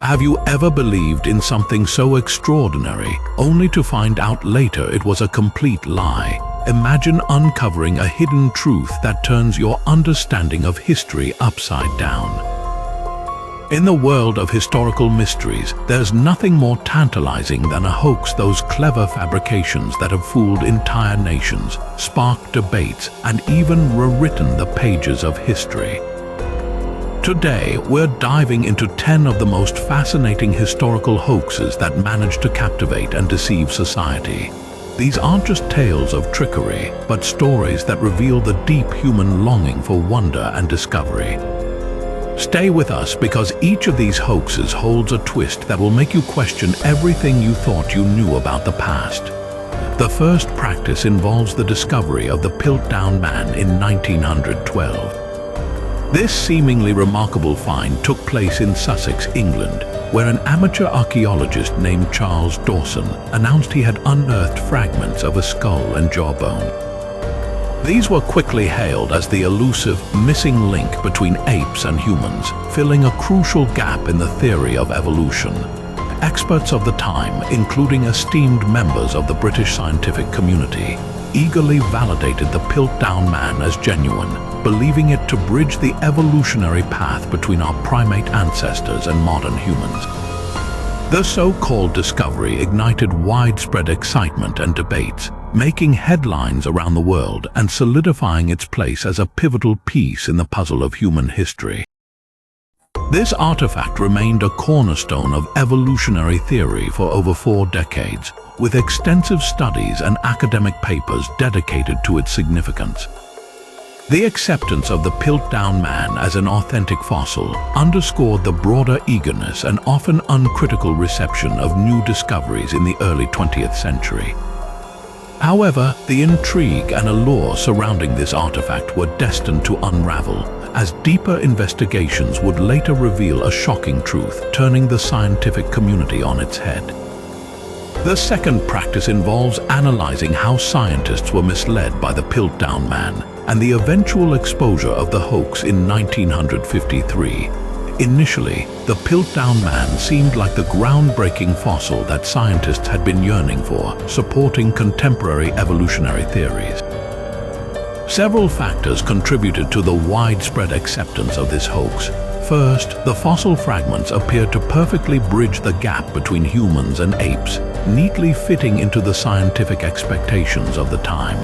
Have you ever believed in something so extraordinary, only to find out later it was a complete lie? Imagine uncovering a hidden truth that turns your understanding of history upside down. In the world of historical mysteries, there's nothing more tantalizing than a hoax, those clever fabrications that have fooled entire nations, sparked debates, and even rewritten the pages of history. Today, we're diving into 10 of the most fascinating historical hoaxes that managed to captivate and deceive society. These aren't just tales of trickery, but stories that reveal the deep human longing for wonder and discovery. Stay with us, because each of these hoaxes holds a twist that will make you question everything you thought you knew about the past. The first practice involves the discovery of the Piltdown man in 1912. This seemingly remarkable find took place in Sussex, England, where an amateur archaeologist named Charles Dawson announced he had unearthed fragments of a skull and jawbone. These were quickly hailed as the elusive missing link between apes and humans, filling a crucial gap in the theory of evolution. Experts of the time, including esteemed members of the British scientific community, eagerly validated the Piltdown man as genuine, believing it to bridge the evolutionary path between our primate ancestors and modern humans. The so-called discovery ignited widespread excitement and debates, making headlines around the world and solidifying its place as a pivotal piece in the puzzle of human history. This artifact remained a cornerstone of evolutionary theory for over 4 decades, with extensive studies and academic papers dedicated to its significance. The acceptance of the Piltdown man as an authentic fossil underscored the broader eagerness and often uncritical reception of new discoveries in the early 20th century. However, the intrigue and allure surrounding this artifact were destined to unravel, as deeper investigations would later reveal a shocking truth, turning the scientific community on its head. The second practice involves analyzing how scientists were misled by the Piltdown man and the eventual exposure of the hoax in 1953. Initially, the Piltdown man seemed like the groundbreaking fossil that scientists had been yearning for, supporting contemporary evolutionary theories. Several factors contributed to the widespread acceptance of this hoax. First, the fossil fragments appeared to perfectly bridge the gap between humans and apes, neatly fitting into the scientific expectations of the time.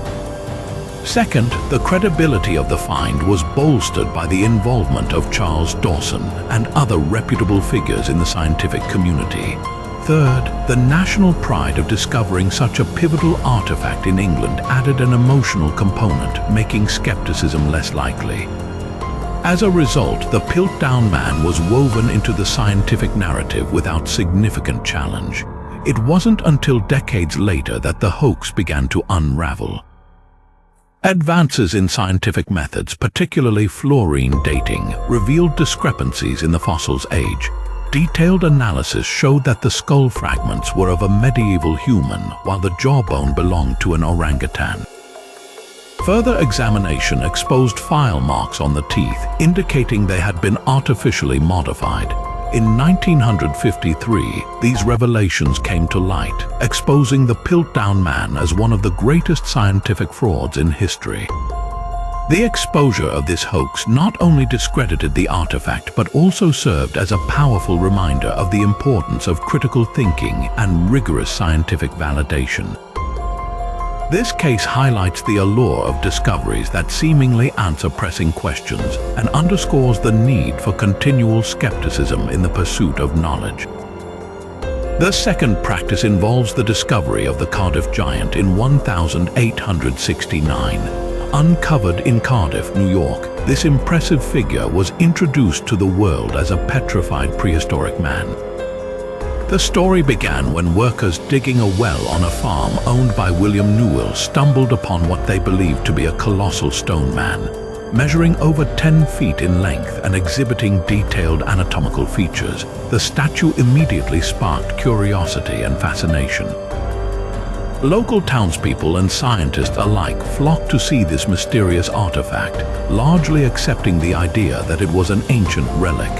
Second, the credibility of the find was bolstered by the involvement of Charles Dawson and other reputable figures in the scientific community. Third, the national pride of discovering such a pivotal artifact in England added an emotional component, making skepticism less likely. As a result, the Piltdown man was woven into the scientific narrative without significant challenge. It wasn't until decades later that the hoax began to unravel. Advances in scientific methods, particularly fluorine dating, revealed discrepancies in the fossil's age. Detailed analysis showed that the skull fragments were of a medieval human, while the jawbone belonged to an orangutan. Further examination exposed file marks on the teeth, indicating they had been artificially modified. In 1953, these revelations came to light, exposing the Piltdown man as one of the greatest scientific frauds in history. The exposure of this hoax not only discredited the artifact, but also served as a powerful reminder of the importance of critical thinking and rigorous scientific validation. This case highlights the allure of discoveries that seemingly answer pressing questions and underscores the need for continual skepticism in the pursuit of knowledge. The second practice involves the discovery of the Cardiff Giant in 1869. Uncovered in Cardiff, New York, this impressive figure was introduced to the world as a petrified prehistoric man. The story began when workers digging a well on a farm owned by William Newell stumbled upon what they believed to be a colossal stone man, measuring over 10 feet in length and exhibiting detailed anatomical features. The statue immediately sparked curiosity and fascination. Local townspeople and scientists alike flocked to see this mysterious artifact, largely accepting the idea that it was an ancient relic.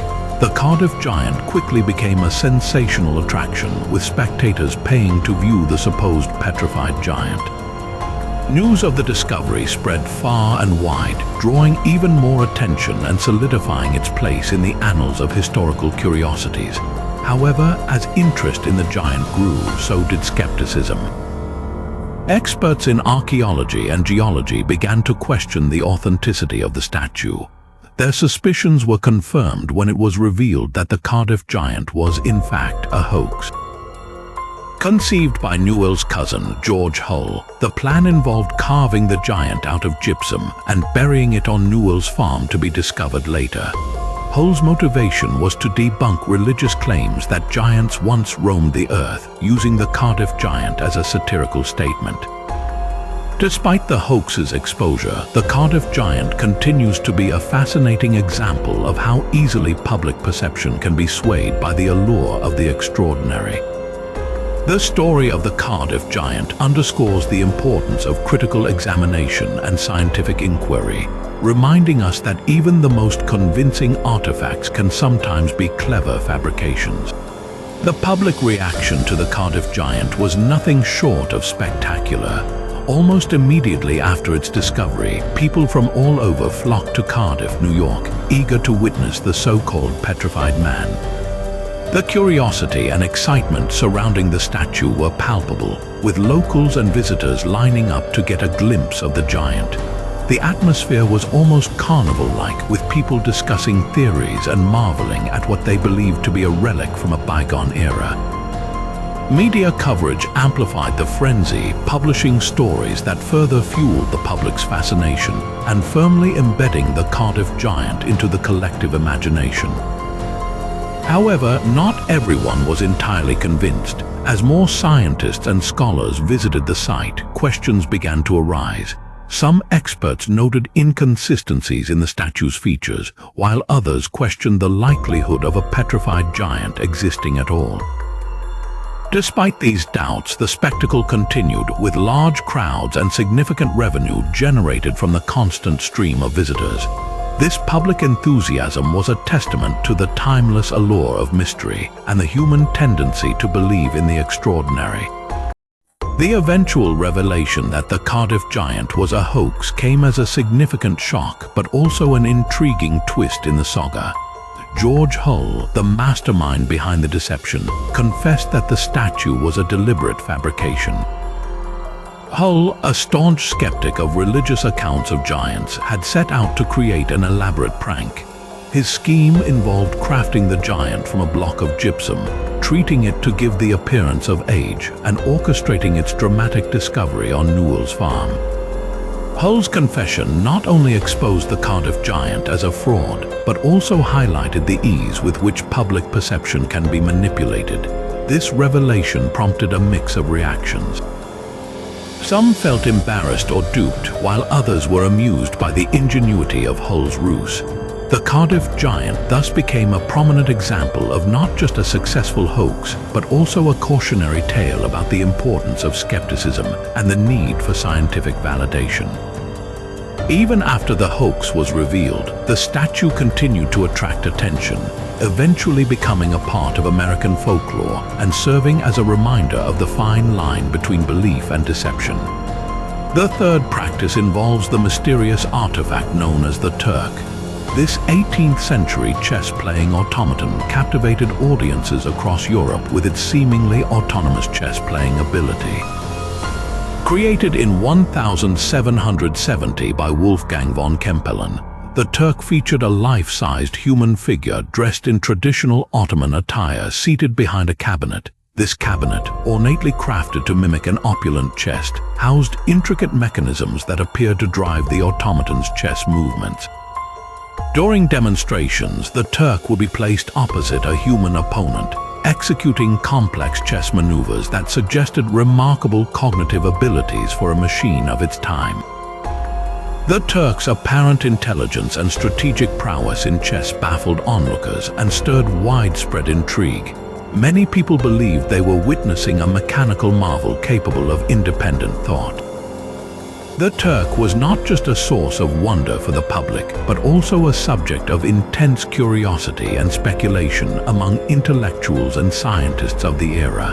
the Cardiff Giant quickly became a sensational attraction, with spectators paying to view the supposed petrified giant. News of the discovery spread far and wide, drawing even more attention and solidifying its place in the annals of historical curiosities. However, as interest in the giant grew, so did skepticism. Experts in archaeology and geology began to question the authenticity of the statue. Their suspicions were confirmed when it was revealed that the Cardiff Giant was, in fact, a hoax. Conceived by Newell's cousin, George Hull, the plan involved carving the giant out of gypsum and burying it on Newell's farm to be discovered later. Hull's motivation was to debunk religious claims that giants once roamed the earth, using the Cardiff Giant as a satirical statement. Despite the hoax's exposure, the Cardiff Giant continues to be a fascinating example of how easily public perception can be swayed by the allure of the extraordinary. The story of the Cardiff Giant underscores the importance of critical examination and scientific inquiry, reminding us that even the most convincing artifacts can sometimes be clever fabrications. The public reaction to the Cardiff Giant was nothing short of spectacular. Almost immediately after its discovery, people from all over flocked to Cardiff, New York, eager to witness the so-called petrified man. The curiosity and excitement surrounding the statue were palpable, with locals and visitors lining up to get a glimpse of the giant. The atmosphere was almost carnival-like, with people discussing theories and marveling at what they believed to be a relic from a bygone era. Media coverage amplified the frenzy, publishing stories that further fueled the public's fascination and firmly embedding the Cardiff Giant into the collective imagination. However, not everyone was entirely convinced. As more scientists and scholars visited the site, questions began to arise. Some experts noted inconsistencies in the statue's features, while others questioned the likelihood of a petrified giant existing at all. Despite these doubts, the spectacle continued, with large crowds and significant revenue generated from the constant stream of visitors. This public enthusiasm was a testament to the timeless allure of mystery and the human tendency to believe in the extraordinary. The eventual revelation that the Cardiff Giant was a hoax came as a significant shock, but also an intriguing twist in the saga. George Hull, the mastermind behind the deception, confessed that the statue was a deliberate fabrication. Hull, a staunch skeptic of religious accounts of giants, had set out to create an elaborate prank. His scheme involved crafting the giant from a block of gypsum, treating it to give the appearance of age, and orchestrating its dramatic discovery on Newell's farm. Hull's confession not only exposed the Cardiff Giant as a fraud, but also highlighted the ease with which public perception can be manipulated. This revelation prompted a mix of reactions. Some felt embarrassed or duped, while others were amused by the ingenuity of Hull's ruse. The Cardiff Giant thus became a prominent example of not just a successful hoax, but also a cautionary tale about the importance of skepticism and the need for scientific validation. Even after the hoax was revealed, the statue continued to attract attention, eventually becoming a part of American folklore and serving as a reminder of the fine line between belief and deception. The third practice involves the mysterious artifact known as the Turk. This 18th century chess-playing automaton captivated audiences across Europe with its seemingly autonomous chess-playing ability. Created in 1770 by Wolfgang von Kempelen, the Turk featured a life-sized human figure dressed in traditional Ottoman attire seated behind a cabinet. This cabinet, ornately crafted to mimic an opulent chest, housed intricate mechanisms that appeared to drive the automaton's chess movements. During demonstrations, the Turk would be placed opposite a human opponent, executing complex chess maneuvers that suggested remarkable cognitive abilities for a machine of its time. The Turk's apparent intelligence and strategic prowess in chess baffled onlookers and stirred widespread intrigue. Many people believed they were witnessing a mechanical marvel capable of independent thought. The Turk was not just a source of wonder for the public, but also a subject of intense curiosity and speculation among intellectuals and scientists of the era.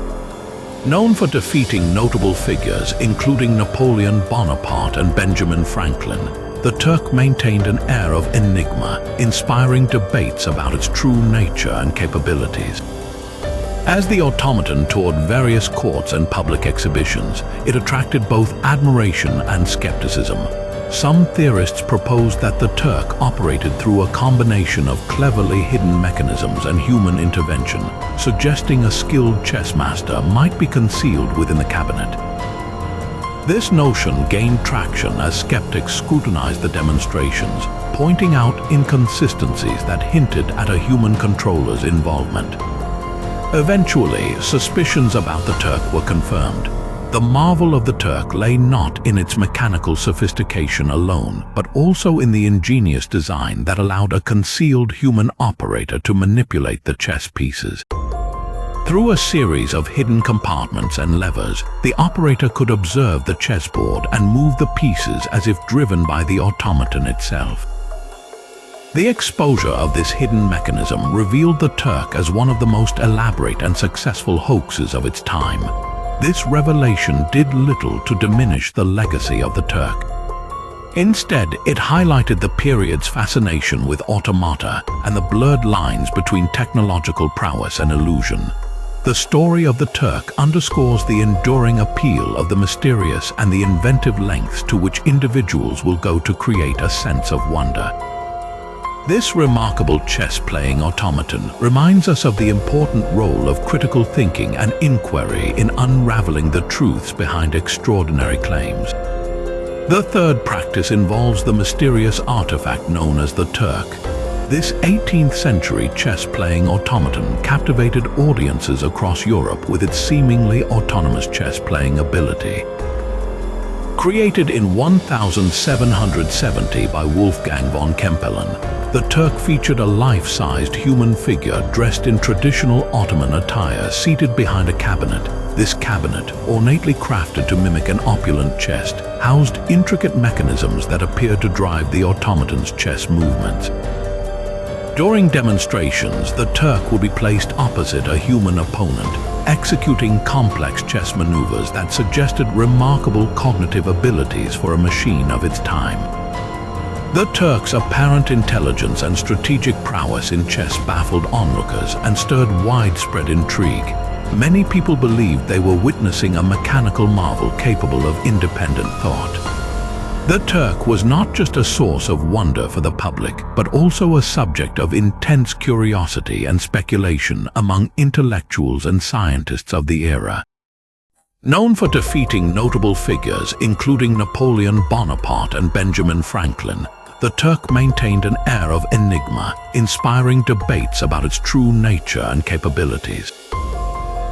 Known for defeating notable figures, including Napoleon Bonaparte and Benjamin Franklin, the Turk maintained an air of enigma, inspiring debates about its true nature and capabilities. As the automaton toured various courts and public exhibitions, it attracted both admiration and skepticism. Some theorists proposed that the Turk operated through a combination of cleverly hidden mechanisms and human intervention, suggesting a skilled chess master might be concealed within the cabinet. This notion gained traction as skeptics scrutinized the demonstrations, pointing out inconsistencies that hinted at a human controller's involvement. Eventually, suspicions about the Turk were confirmed. The marvel of the Turk lay not in its mechanical sophistication alone, but also in the ingenious design that allowed a concealed human operator to manipulate the chess pieces. Through a series of hidden compartments and levers, the operator could observe the chessboard and move the pieces as if driven by the automaton itself. The exposure of this hidden mechanism revealed the Turk as one of the most elaborate and successful hoaxes of its time. This revelation did little to diminish the legacy of the Turk. Instead, it highlighted the period's fascination with automata and the blurred lines between technological prowess and illusion. The story of the Turk underscores the enduring appeal of the mysterious and the inventive lengths to which individuals will go to create a sense of wonder. This remarkable chess-playing automaton reminds us of the important role of critical thinking and inquiry in unraveling the truths behind extraordinary claims. The third practice involves the mysterious artifact known as the Turk. This 18th century chess-playing automaton captivated audiences across Europe with its seemingly autonomous chess-playing ability. Created in 1770 by Wolfgang von Kempelen, the Turk featured a life-sized human figure dressed in traditional Ottoman attire seated behind a cabinet. This cabinet, ornately crafted to mimic an opulent chest, housed intricate mechanisms that appeared to drive the automaton's chess movements. During demonstrations, the Turk would be placed opposite a human opponent, executing complex chess maneuvers that suggested remarkable cognitive abilities for a machine of its time. The Turk's apparent intelligence and strategic prowess in chess baffled onlookers and stirred widespread intrigue. Many people believed they were witnessing a mechanical marvel capable of independent thought. The Turk was not just a source of wonder for the public, but also a subject of intense curiosity and speculation among intellectuals and scientists of the era. Known for defeating notable figures, including Napoleon Bonaparte and Benjamin Franklin, the Turk maintained an air of enigma, inspiring debates about its true nature and capabilities.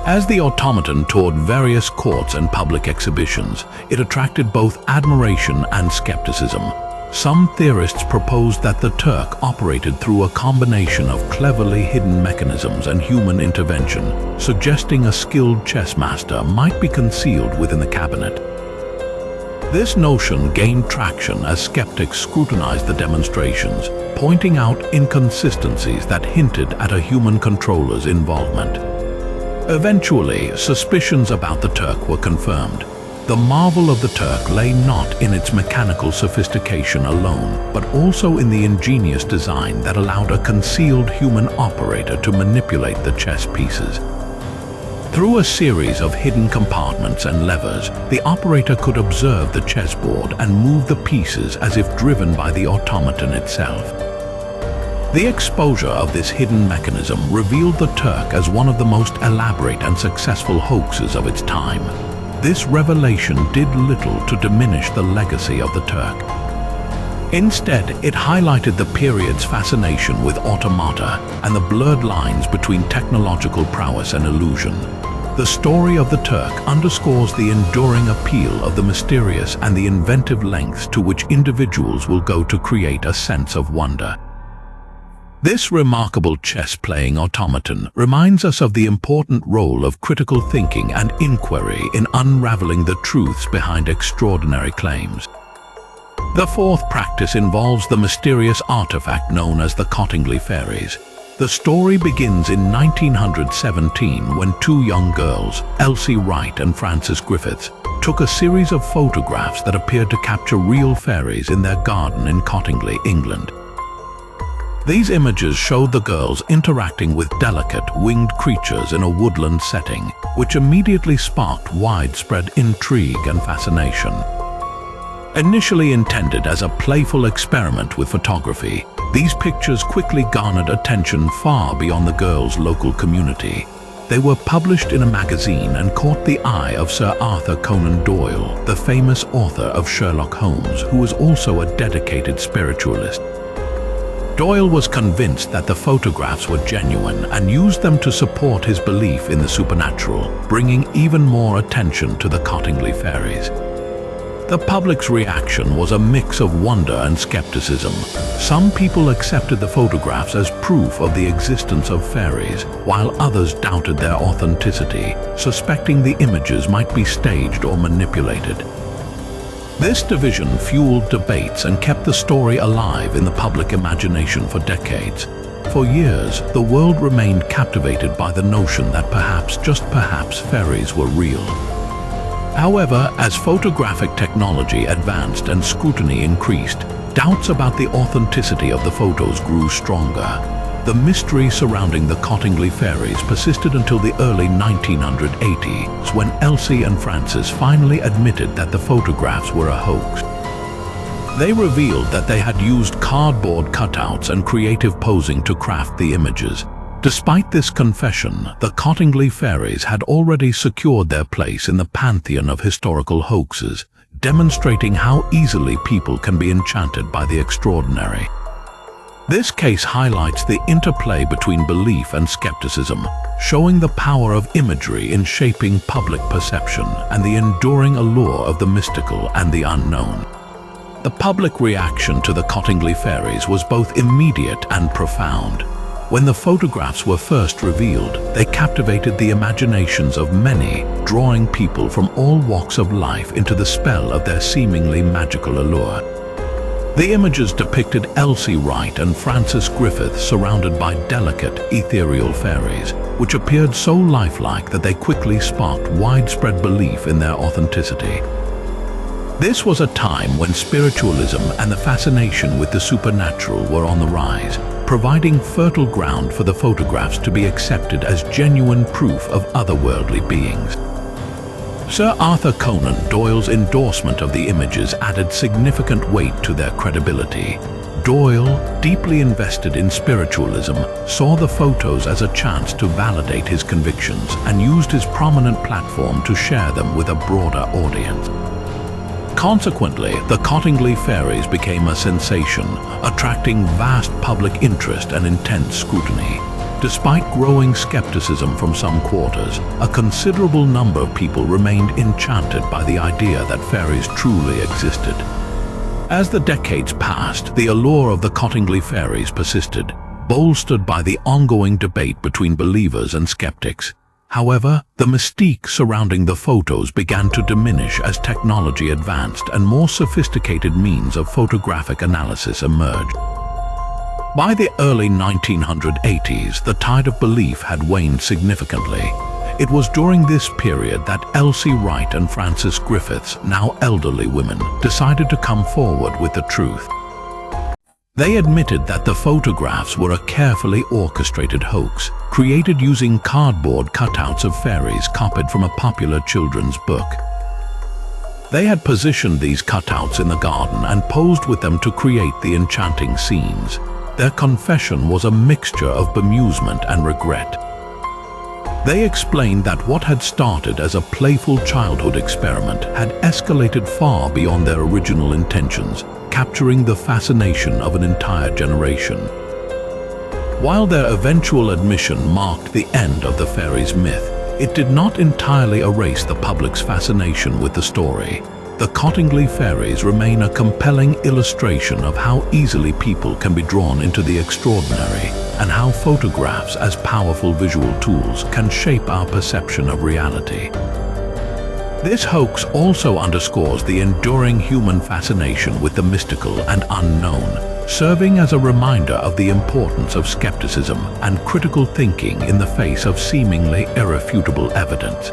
As the automaton toured various courts and public exhibitions, it attracted both admiration and skepticism. Some theorists proposed that the Turk operated through a combination of cleverly hidden mechanisms and human intervention, suggesting a skilled chess master might be concealed within the cabinet. This notion gained traction as skeptics scrutinized the demonstrations, pointing out inconsistencies that hinted at a human controller's involvement. Eventually, suspicions about the Turk were confirmed. The marvel of the Turk lay not in its mechanical sophistication alone, but also in the ingenious design that allowed a concealed human operator to manipulate the chess pieces. Through a series of hidden compartments and levers, the operator could observe the chessboard and move the pieces as if driven by the automaton itself. The exposure of this hidden mechanism revealed the Turk as one of the most elaborate and successful hoaxes of its time. This revelation did little to diminish the legacy of the Turk. Instead, it highlighted the period's fascination with automata and the blurred lines between technological prowess and illusion. The story of the Turk underscores the enduring appeal of the mysterious and the inventive lengths to which individuals will go to create a sense of wonder. This remarkable chess-playing automaton reminds us of the important role of critical thinking and inquiry in unraveling the truths behind extraordinary claims. The fourth practice involves the mysterious artifact known as the Cottingley Fairies. The story begins in 1917 when two young girls, Elsie Wright and Frances Griffiths, took a series of photographs that appeared to capture real fairies in their garden in Cottingley, England. These images showed the girls interacting with delicate, winged creatures in a woodland setting, which immediately sparked widespread intrigue and fascination. Initially intended as a playful experiment with photography, these pictures quickly garnered attention far beyond the girls' local community. They were published in a magazine and caught the eye of Sir Arthur Conan Doyle, the famous author of Sherlock Holmes, who was also a dedicated spiritualist. Doyle was convinced that the photographs were genuine and used them to support his belief in the supernatural, bringing even more attention to the Cottingley Fairies. The public's reaction was a mix of wonder and skepticism. Some people accepted the photographs as proof of the existence of fairies, while others doubted their authenticity, suspecting the images might be staged or manipulated. This division fueled debates and kept the story alive in the public imagination for decades. For years, the world remained captivated by the notion that perhaps, just perhaps, fairies were real. However, as photographic technology advanced and scrutiny increased, doubts about the authenticity of the photos grew stronger. The mystery surrounding the Cottingley Fairies persisted until the early 1980s, when Elsie and Frances finally admitted that the photographs were a hoax. They revealed that they had used cardboard cutouts and creative posing to craft the images. Despite this confession, the Cottingley Fairies had already secured their place in the pantheon of historical hoaxes, demonstrating how easily people can be enchanted by the extraordinary. This case highlights the interplay between belief and skepticism, showing the power of imagery in shaping public perception and the enduring allure of the mystical and the unknown. The public reaction to the Cottingley Fairies was both immediate and profound. When the photographs were first revealed, they captivated the imaginations of many, drawing people from all walks of life into the spell of their seemingly magical allure. The images depicted Elsie Wright and Frances Griffiths surrounded by delicate, ethereal fairies, which appeared so lifelike that they quickly sparked widespread belief in their authenticity. This was a time when spiritualism and the fascination with the supernatural were on the rise, providing fertile ground for the photographs to be accepted as genuine proof of otherworldly beings. Sir Arthur Conan Doyle's endorsement of the images added significant weight to their credibility. Doyle, deeply invested in spiritualism, saw the photos as a chance to validate his convictions and used his prominent platform to share them with a broader audience. Consequently, the Cottingley Fairies became a sensation, attracting vast public interest and intense scrutiny. Despite growing skepticism from some quarters, a considerable number of people remained enchanted by the idea that fairies truly existed. As the decades passed, the allure of the Cottingley Fairies persisted, bolstered by the ongoing debate between believers and skeptics. However, the mystique surrounding the photos began to diminish as technology advanced and more sophisticated means of photographic analysis emerged. By the early 1980s, the tide of belief had waned significantly. It was during this period that Elsie Wright and Frances Griffiths, now elderly women, decided to come forward with the truth. They admitted that the photographs were a carefully orchestrated hoax, created using cardboard cutouts of fairies copied from a popular children's book. They had positioned these cutouts in the garden and posed with them to create the enchanting scenes. Their confession was a mixture of bemusement and regret. They explained that what had started as a playful childhood experiment had escalated far beyond their original intentions, capturing the fascination of an entire generation. While their eventual admission marked the end of the fairies myth, it did not entirely erase the public's fascination with the story. The Cottingley Fairies remain a compelling illustration of how easily people can be drawn into the extraordinary and how photographs as powerful visual tools can shape our perception of reality. This hoax also underscores the enduring human fascination with the mystical and unknown, serving as a reminder of the importance of skepticism and critical thinking in the face of seemingly irrefutable evidence.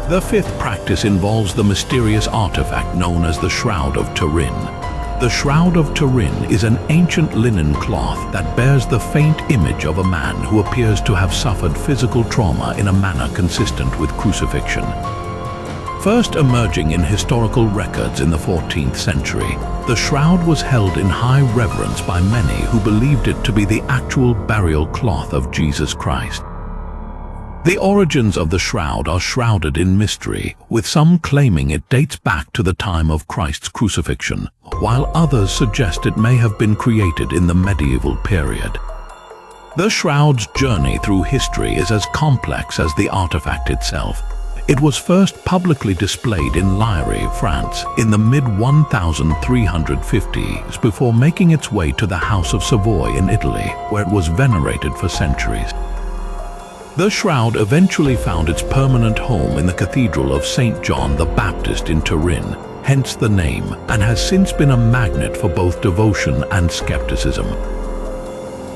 The fifth practice involves the mysterious artifact known as the Shroud of Turin. The Shroud of Turin is an ancient linen cloth that bears the faint image of a man who appears to have suffered physical trauma in a manner consistent with crucifixion. First emerging in historical records in the 14th century, the shroud was held in high reverence by many who believed it to be the actual burial cloth of Jesus Christ. The origins of the shroud are shrouded in mystery, with some claiming it dates back to the time of Christ's crucifixion, while others suggest it may have been created in the medieval period. The shroud's journey through history is as complex as the artifact itself. It was first publicly displayed in Liège, France, in the mid-1350s before making its way to the House of Savoy in Italy, where it was venerated for centuries. The shroud eventually found its permanent home in the Cathedral of St. John the Baptist in Turin, hence the name, and has since been a magnet for both devotion and skepticism.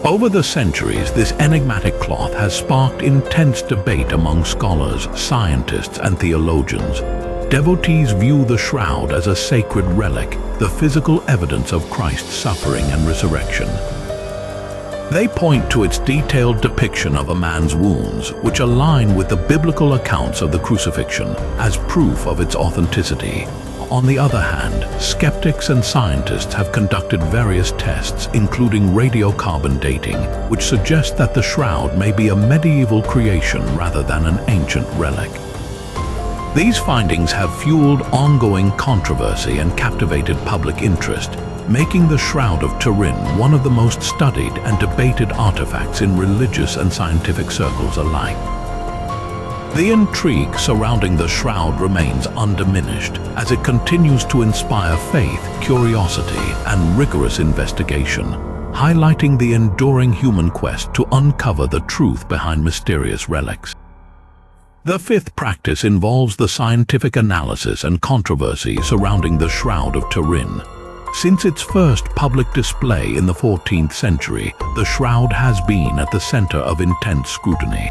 Over the centuries, this enigmatic cloth has sparked intense debate among scholars, scientists, and theologians. Devotees view the shroud as a sacred relic, the physical evidence of Christ's suffering and resurrection. They point to its detailed depiction of a man's wounds, which align with the biblical accounts of the crucifixion, as proof of its authenticity. On the other hand, skeptics and scientists have conducted various tests, including radiocarbon dating, which suggest that the shroud may be a medieval creation rather than an ancient relic. These findings have fueled ongoing controversy and captivated public interest, making the Shroud of Turin one of the most studied and debated artifacts in religious and scientific circles alike. The intrigue surrounding the shroud remains undiminished as it continues to inspire faith, curiosity, and rigorous investigation, highlighting the enduring human quest to uncover the truth behind mysterious relics. The fifth practice involves the scientific analysis and controversy surrounding the Shroud of Turin. Since its first public display in the 14th century, the shroud has been at the center of intense scrutiny.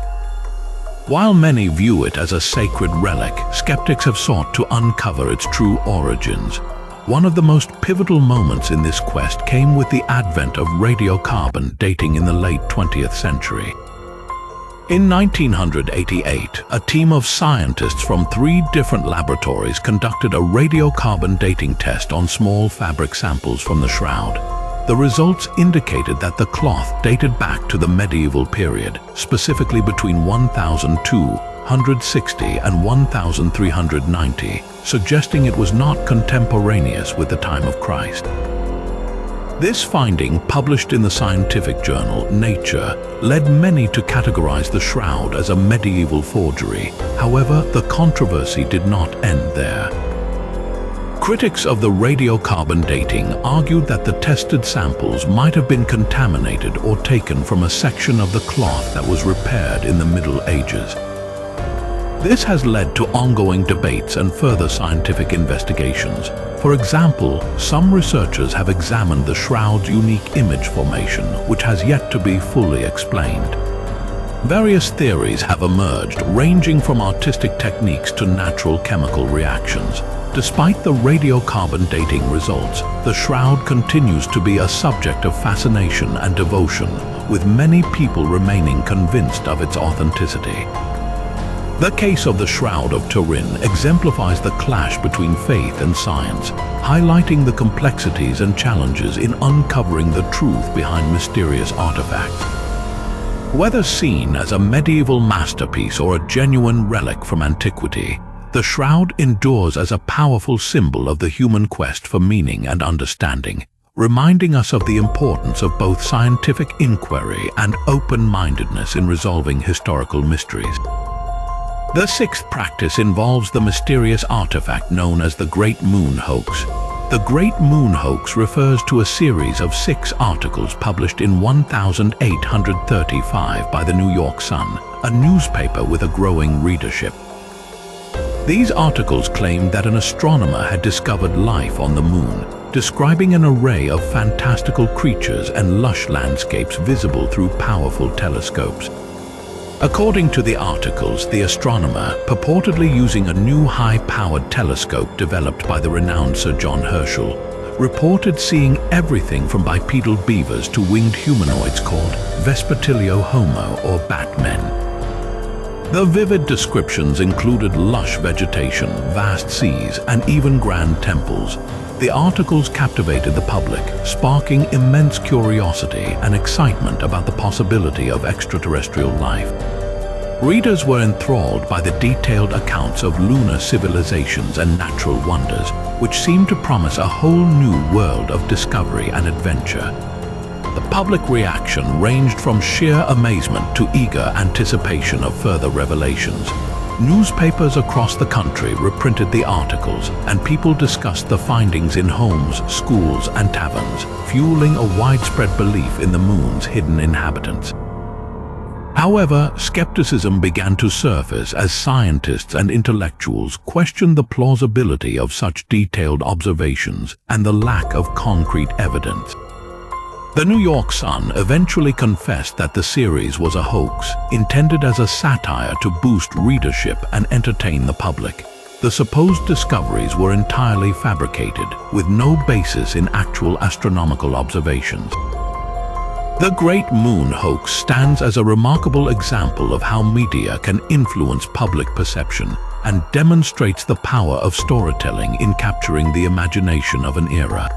While many view it as a sacred relic, skeptics have sought to uncover its true origins. One of the most pivotal moments in this quest came with the advent of radiocarbon dating in the late 20th century. In 1988, a team of scientists from 3 different laboratories conducted a radiocarbon dating test on small fabric samples from the shroud. The results indicated that the cloth dated back to the medieval period, specifically between 1260 and 1390, suggesting it was not contemporaneous with the time of Christ. This finding, published in the scientific journal Nature, led many to categorize the shroud as a medieval forgery. However, the controversy did not end there. Critics of the radiocarbon dating argued that the tested samples might have been contaminated or taken from a section of the cloth that was repaired in the Middle Ages. This has led to ongoing debates and further scientific investigations. For example, some researchers have examined the shroud's unique image formation, which has yet to be fully explained. Various theories have emerged, ranging from artistic techniques to natural chemical reactions. Despite the radiocarbon dating results, the shroud continues to be a subject of fascination and devotion, with many people remaining convinced of its authenticity. The case of the Shroud of Turin exemplifies the clash between faith and science, highlighting the complexities and challenges in uncovering the truth behind mysterious artifacts. Whether seen as a medieval masterpiece or a genuine relic from antiquity, the shroud endures as a powerful symbol of the human quest for meaning and understanding, reminding us of the importance of both scientific inquiry and open-mindedness in resolving historical mysteries. The sixth practice involves the mysterious artifact known as the Great Moon Hoax. The Great Moon Hoax refers to a series of 6 articles published in 1835 by the New York Sun, a newspaper with a growing readership. These articles claimed that an astronomer had discovered life on the moon, describing an array of fantastical creatures and lush landscapes visible through powerful telescopes. According to the articles, the astronomer, purportedly using a new high-powered telescope developed by the renowned Sir John Herschel, reported seeing everything from bipedal beavers to winged humanoids called Vespertilio Homo or Batmen. The vivid descriptions included lush vegetation, vast seas, and even grand temples. The articles captivated the public, sparking immense curiosity and excitement about the possibility of extraterrestrial life. Readers were enthralled by the detailed accounts of lunar civilizations and natural wonders, which seemed to promise a whole new world of discovery and adventure. The public reaction ranged from sheer amazement to eager anticipation of further revelations. Newspapers across the country reprinted the articles, and people discussed the findings in homes, schools, and taverns, fueling a widespread belief in the moon's hidden inhabitants. However, skepticism began to surface as scientists and intellectuals questioned the plausibility of such detailed observations and the lack of concrete evidence. The New York Sun eventually confessed that the series was a hoax, intended as a satire to boost readership and entertain the public. The supposed discoveries were entirely fabricated, with no basis in actual astronomical observations. The Great Moon Hoax stands as a remarkable example of how media can influence public perception and demonstrates the power of storytelling in capturing the imagination of an era.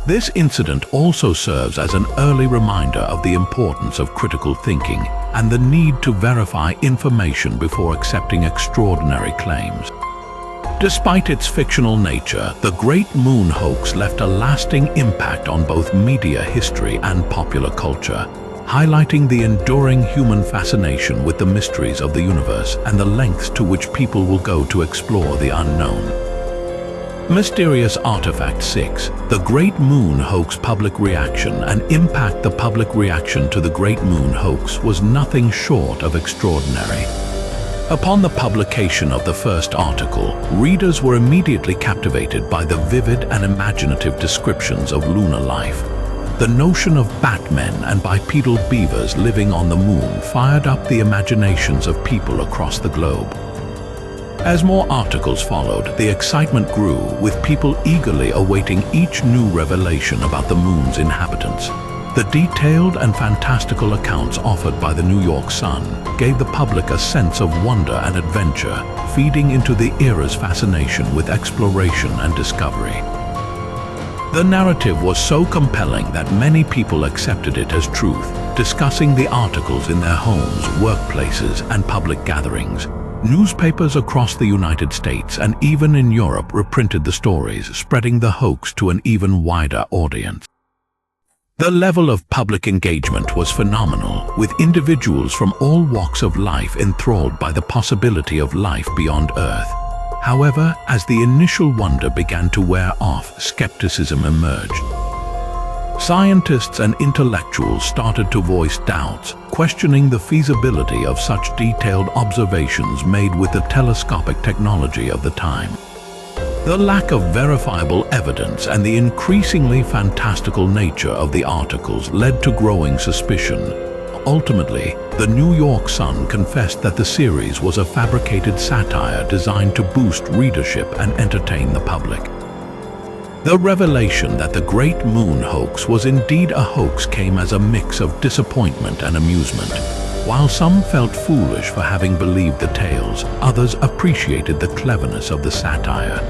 This incident also serves as an early reminder of the importance of critical thinking and the need to verify information before accepting extraordinary claims. Despite its fictional nature, the Great Moon Hoax left a lasting impact on both media history and popular culture, highlighting the enduring human fascination with the mysteries of the universe and the lengths to which people will go to explore the unknown. Mysterious Artifact 6. The Great Moon Hoax public reaction and impact. The public reaction to the Great Moon Hoax was nothing short of extraordinary. Upon the publication of the first article, readers were immediately captivated by the vivid and imaginative descriptions of lunar life. The notion of Batmen and bipedal beavers living on the moon fired up the imaginations of people across the globe. As more articles followed, the excitement grew, with people eagerly awaiting each new revelation about the moon's inhabitants. The detailed and fantastical accounts offered by the New York Sun gave the public a sense of wonder and adventure, feeding into the era's fascination with exploration and discovery. The narrative was so compelling that many people accepted it as truth, discussing the articles in their homes, workplaces, and public gatherings. Newspapers across the United States and even in Europe reprinted the stories, spreading the hoax to an even wider audience. The level of public engagement was phenomenal, with individuals from all walks of life enthralled by the possibility of life beyond Earth. However, as the initial wonder began to wear off, skepticism emerged. Scientists and intellectuals started to voice doubts, questioning the feasibility of such detailed observations made with the telescopic technology of the time. The lack of verifiable evidence and the increasingly fantastical nature of the articles led to growing suspicion. Ultimately, the New York Sun confessed that the series was a fabricated satire designed to boost readership and entertain the public. The revelation that the Great Moon Hoax was indeed a hoax came as a mix of disappointment and amusement. While some felt foolish for having believed the tales, others appreciated the cleverness of the satire.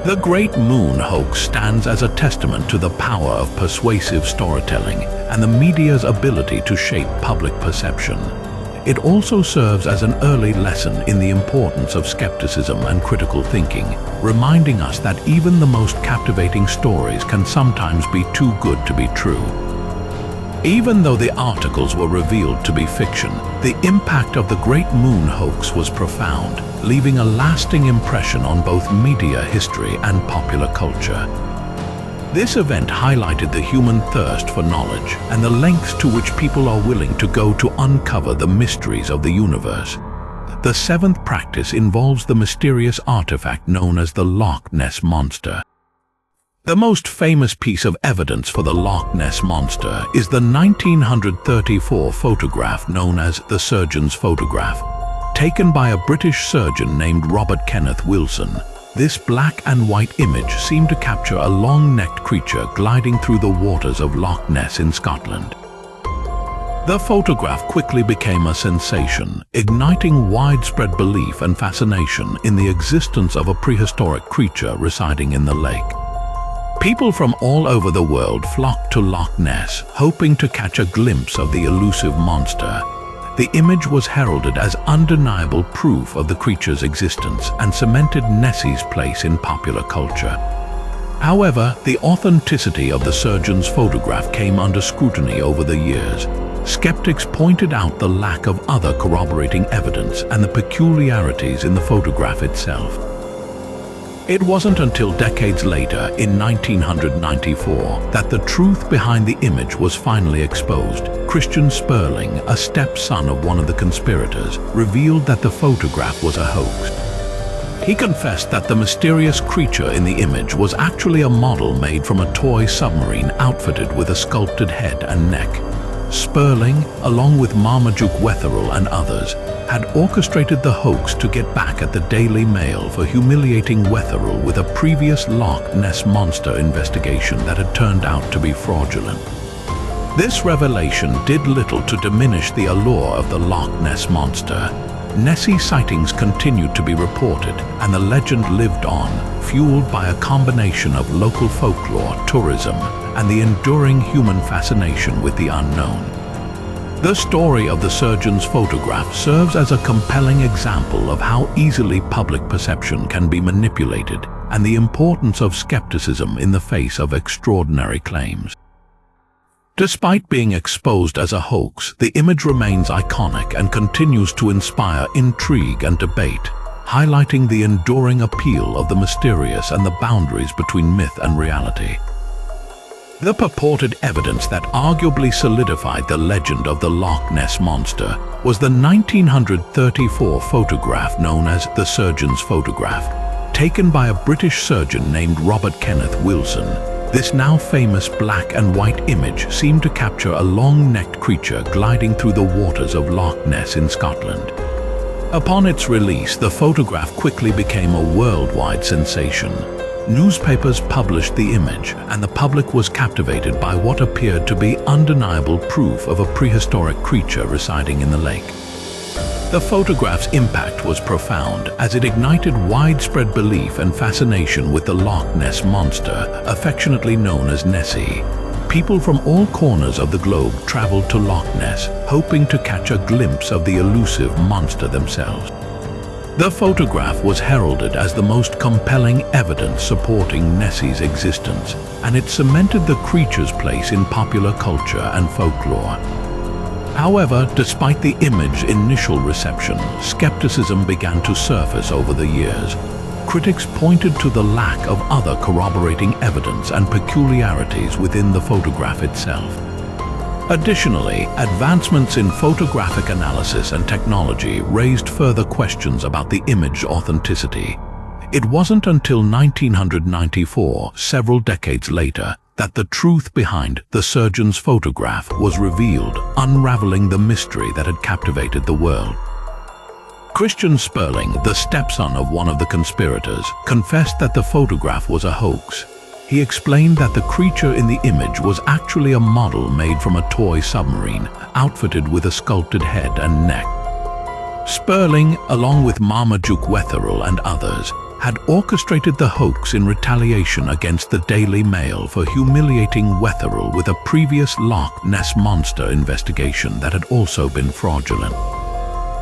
The Great Moon Hoax stands as a testament to the power of persuasive storytelling and the media's ability to shape public perception. It also serves as an early lesson in the importance of skepticism and critical thinking, reminding us that even the most captivating stories can sometimes be too good to be true. Even though the articles were revealed to be fiction, the impact of the Great Moon Hoax was profound, leaving a lasting impression on both media history and popular culture. This event highlighted the human thirst for knowledge and the lengths to which people are willing to go to uncover the mysteries of the universe. The seventh practice involves the mysterious artifact known as the Loch Ness Monster. The most famous piece of evidence for the Loch Ness Monster is the 1934 photograph known as the surgeon's photograph. Taken by a British surgeon named Robert Kenneth Wilson, this black and white image seemed to capture a long-necked creature gliding through the waters of Loch Ness in Scotland. The photograph quickly became a sensation, igniting widespread belief and fascination in the existence of a prehistoric creature residing in the lake. People from all over the world flocked to Loch Ness, hoping to catch a glimpse of the elusive monster. The image was heralded as undeniable proof of the creature's existence and cemented Nessie's place in popular culture. However, the authenticity of the surgeon's photograph came under scrutiny over the years. Skeptics pointed out the lack of other corroborating evidence and the peculiarities in the photograph itself. It wasn't until decades later, in 1994, that the truth behind the image was finally exposed. Christian Sperling, a stepson of one of the conspirators, revealed that the photograph was a hoax. He confessed that the mysterious creature in the image was actually a model made from a toy submarine outfitted with a sculpted head and neck. Sperling, along with Marmaduke Wetherell and others, had orchestrated the hoax to get back at the Daily Mail for humiliating Wetherell with a previous Loch Ness Monster investigation that had turned out to be fraudulent. This revelation did little to diminish the allure of the Loch Ness Monster. Nessie sightings continued to be reported, and the legend lived on, fueled by a combination of local folklore, tourism, and the enduring human fascination with the unknown. The story of the surgeon's photograph serves as a compelling example of how easily public perception can be manipulated and the importance of skepticism in the face of extraordinary claims. Despite being exposed as a hoax, the image remains iconic and continues to inspire intrigue and debate, highlighting the enduring appeal of the mysterious and the boundaries between myth and reality. The purported evidence that arguably solidified the legend of the Loch Ness Monster was the 1934 photograph known as the surgeon's photograph, taken by a British surgeon named Robert Kenneth Wilson. This now famous black and white image seemed to capture a long-necked creature gliding through the waters of Loch Ness in Scotland. Upon its release, the photograph quickly became a worldwide sensation. Newspapers published the image, and the public was captivated by what appeared to be undeniable proof of a prehistoric creature residing in the lake. The photograph's impact was profound, as it ignited widespread belief and fascination with the Loch Ness Monster, affectionately known as Nessie. People from all corners of the globe traveled to Loch Ness, hoping to catch a glimpse of the elusive monster themselves. The photograph was heralded as the most compelling evidence supporting Nessie's existence, and it cemented the creature's place in popular culture and folklore. However, despite the image's initial reception, skepticism began to surface over the years. Critics pointed to the lack of other corroborating evidence and peculiarities within the photograph itself. Additionally, advancements in photographic analysis and technology raised further questions about the image's authenticity. It wasn't until 1994, several decades later, that the truth behind the surgeon's photograph was revealed, unraveling the mystery that had captivated the world. Christian Sperling, the stepson of one of the conspirators, confessed that the photograph was a hoax. He explained that the creature in the image was actually a model made from a toy submarine, outfitted with a sculpted head and neck. Sperling, along with Marmaduke Wetherell and others, had orchestrated the hoax in retaliation against the Daily Mail for humiliating Wetherell with a previous Loch Ness Monster investigation that had also been fraudulent.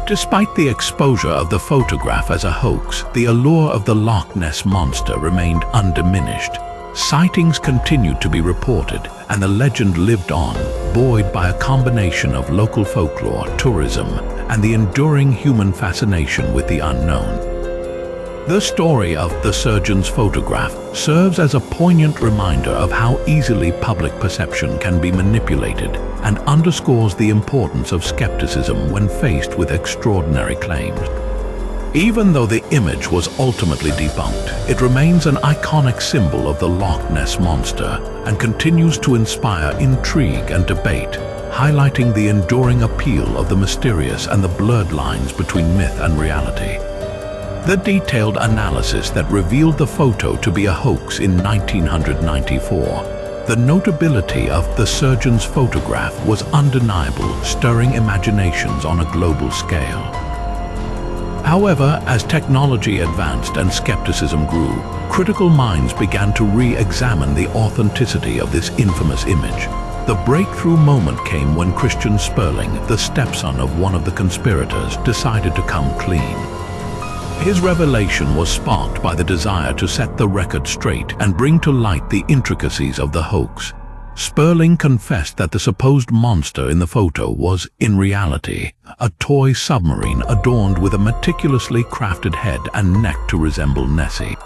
Despite the exposure of the photograph as a hoax, the allure of the Loch Ness Monster remained undiminished. Sightings continued to be reported, and the legend lived on, buoyed by a combination of local folklore, tourism, and the enduring human fascination with the unknown. The story of the surgeon's photograph serves as a poignant reminder of how easily public perception can be manipulated and underscores the importance of skepticism when faced with extraordinary claims. Even though the image was ultimately debunked, it remains an iconic symbol of the Loch Ness monster and continues to inspire intrigue and debate, highlighting the enduring appeal of the mysterious and the blurred lines between myth and reality. The detailed analysis that revealed the photo to be a hoax in 1994, the notability of the surgeon's photograph was undeniable, stirring imaginations on a global scale. However, as technology advanced and skepticism grew, critical minds began to re-examine the authenticity of this infamous image. The breakthrough moment came when Christian Sperling, the stepson of one of the conspirators, decided to come clean. His revelation was sparked by the desire to set the record straight and bring to light the intricacies of the hoax. Sperling confessed that the supposed monster in the photo was, in reality, a toy submarine adorned with a meticulously crafted head and neck to resemble Nessie.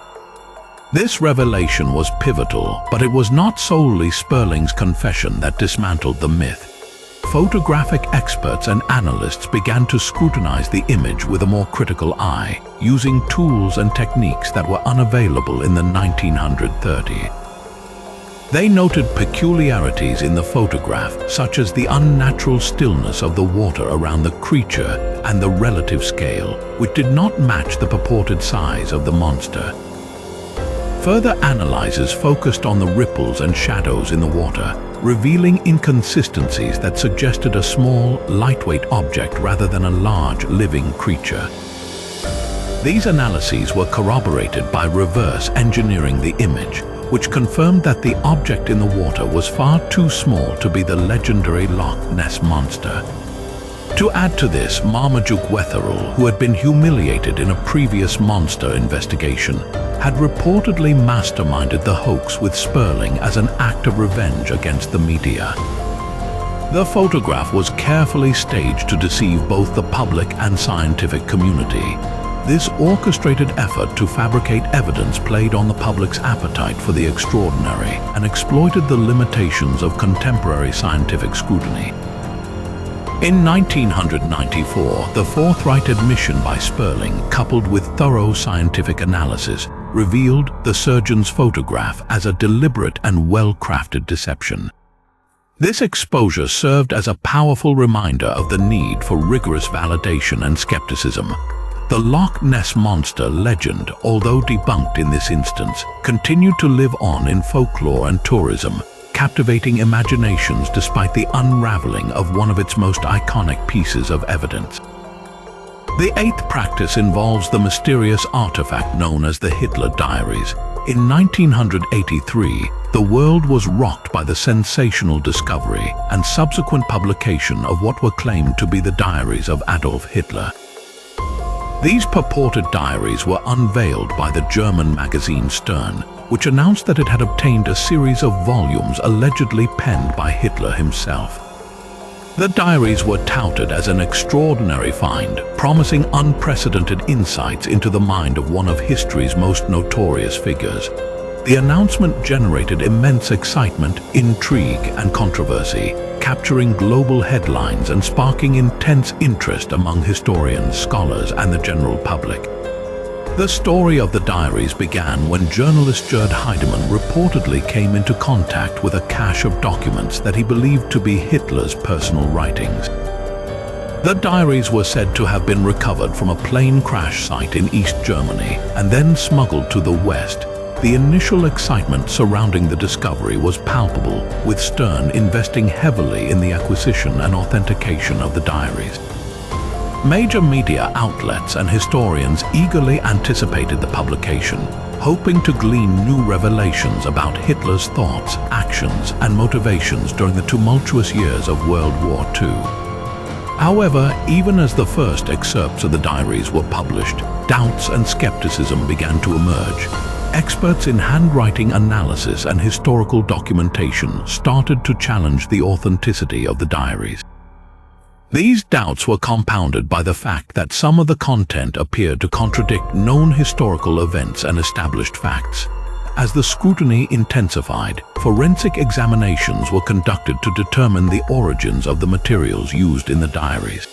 This revelation was pivotal, but it was not solely Sperling's confession that dismantled the myth. Photographic experts and analysts began to scrutinize the image with a more critical eye, using tools and techniques that were unavailable in the 1930s. They noted peculiarities in the photograph, such as the unnatural stillness of the water around the creature and the relative scale, which did not match the purported size of the monster. Further analyses focused on the ripples and shadows in the water, revealing inconsistencies that suggested a small, lightweight object rather than a large, living creature. These analyses were corroborated by reverse engineering the image, which confirmed that the object in the water was far too small to be the legendary Loch Ness monster. To add to this, Marmaduke Wetherell, who had been humiliated in a previous monster investigation, had reportedly masterminded the hoax with Sperling as an act of revenge against the media. The photograph was carefully staged to deceive both the public and scientific community. This orchestrated effort to fabricate evidence played on the public's appetite for the extraordinary and exploited the limitations of contemporary scientific scrutiny. In 1994, the forthright admission by Sperling, coupled with thorough scientific analysis, revealed the surgeon's photograph as a deliberate and well-crafted deception. This exposure served as a powerful reminder of the need for rigorous validation and skepticism. The Loch Ness monster legend, although debunked in this instance, continued to live on in folklore and tourism, captivating imaginations despite the unraveling of one of its most iconic pieces of evidence. The eighth practice involves the mysterious artifact known as the Hitler Diaries. In 1983, the world was rocked by the sensational discovery and subsequent publication of what were claimed to be the diaries of Adolf Hitler. These purported diaries were unveiled by the German magazine Stern, which announced that it had obtained a series of volumes allegedly penned by Hitler himself. The diaries were touted as an extraordinary find, promising unprecedented insights into the mind of one of history's most notorious figures. The announcement generated immense excitement, intrigue, and controversy, capturing global headlines and sparking intense interest among historians, scholars, and the general public. The story of the diaries began when journalist Gerd Heidemann reportedly came into contact with a cache of documents that he believed to be Hitler's personal writings. The diaries were said to have been recovered from a plane crash site in East Germany and then smuggled to the West. The initial excitement surrounding the discovery was palpable, with Stern investing heavily in the acquisition and authentication of the diaries. Major media outlets and historians eagerly anticipated the publication, hoping to glean new revelations about Hitler's thoughts, actions, and motivations during the tumultuous years of World War II. However, even as the first excerpts of the diaries were published, doubts and skepticism began to emerge. Experts in handwriting analysis and historical documentation started to challenge the authenticity of the diaries. These doubts were compounded by the fact that some of the content appeared to contradict known historical events and established facts. As the scrutiny intensified, forensic examinations were conducted to determine the origins of the materials used in the diaries.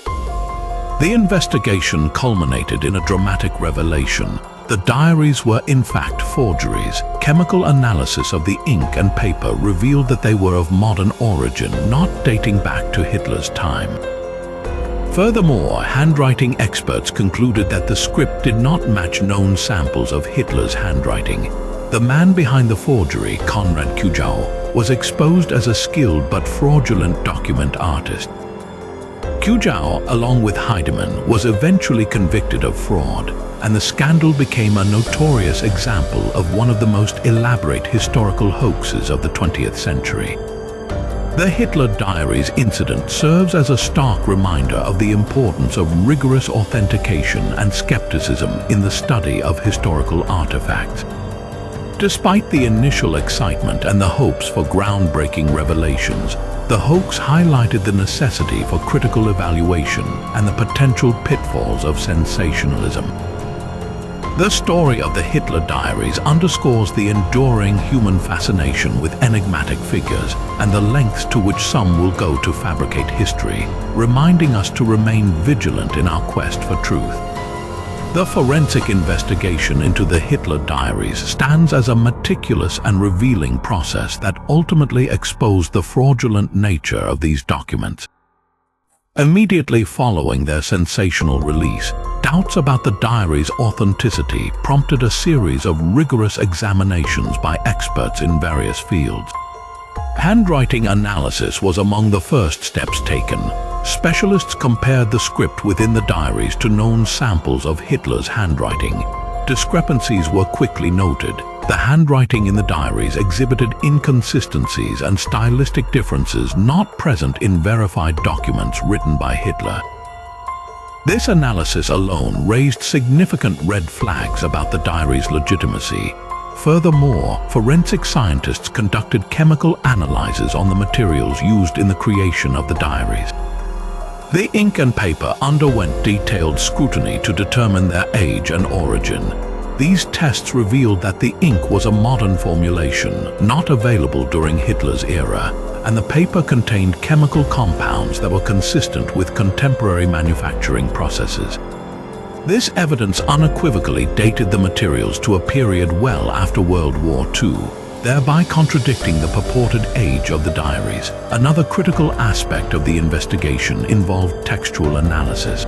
The investigation culminated in a dramatic revelation. The diaries were in fact forgeries. Chemical analysis of the ink and paper revealed that they were of modern origin, not dating back to Hitler's time. Furthermore, handwriting experts concluded that the script did not match known samples of Hitler's handwriting. The man behind the forgery, Konrad Kujau, was exposed as a skilled but fraudulent document artist. Kujau, along with Heidemann, was eventually convicted of fraud, and the scandal became a notorious example of one of the most elaborate historical hoaxes of the 20th century. The Hitler Diaries incident serves as a stark reminder of the importance of rigorous authentication and skepticism in the study of historical artifacts. Despite the initial excitement and the hopes for groundbreaking revelations, the hoax highlighted the necessity for critical evaluation and the potential pitfalls of sensationalism. The story of the Hitler Diaries underscores the enduring human fascination with enigmatic figures and the lengths to which some will go to fabricate history, reminding us to remain vigilant in our quest for truth. The forensic investigation into the Hitler Diaries stands as a meticulous and revealing process that ultimately exposed the fraudulent nature of these documents. Immediately following their sensational release, doubts about the diary's authenticity prompted a series of rigorous examinations by experts in various fields. Handwriting analysis was among the first steps taken. Specialists compared the script within the diaries to known samples of Hitler's handwriting. Discrepancies were quickly noted. The handwriting in the diaries exhibited inconsistencies and stylistic differences not present in verified documents written by Hitler. This analysis alone raised significant red flags about the diary's legitimacy. Furthermore, forensic scientists conducted chemical analyses on the materials used in the creation of the diaries. The ink and paper underwent detailed scrutiny to determine their age and origin. These tests revealed that the ink was a modern formulation, not available during Hitler's era, and the paper contained chemical compounds that were consistent with contemporary manufacturing processes. This evidence unequivocally dated the materials to a period well after World War II, thereby contradicting the purported age of the diaries. Another critical aspect of the investigation involved textual analysis.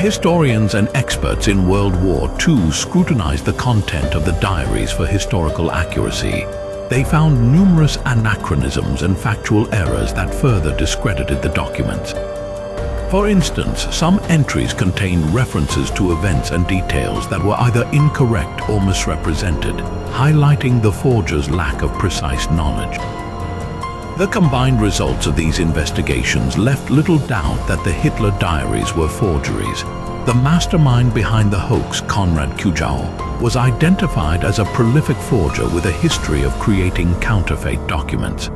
Historians and experts in World War II scrutinized the content of the diaries for historical accuracy. They found numerous anachronisms and factual errors that further discredited the documents. For instance, some entries contained references to events and details that were either incorrect or misrepresented, highlighting the forger's lack of precise knowledge. The combined results of these investigations left little doubt that the Hitler Diaries were forgeries. The mastermind behind the hoax, Konrad Kujau, was identified as a prolific forger with a history of creating counterfeit documents.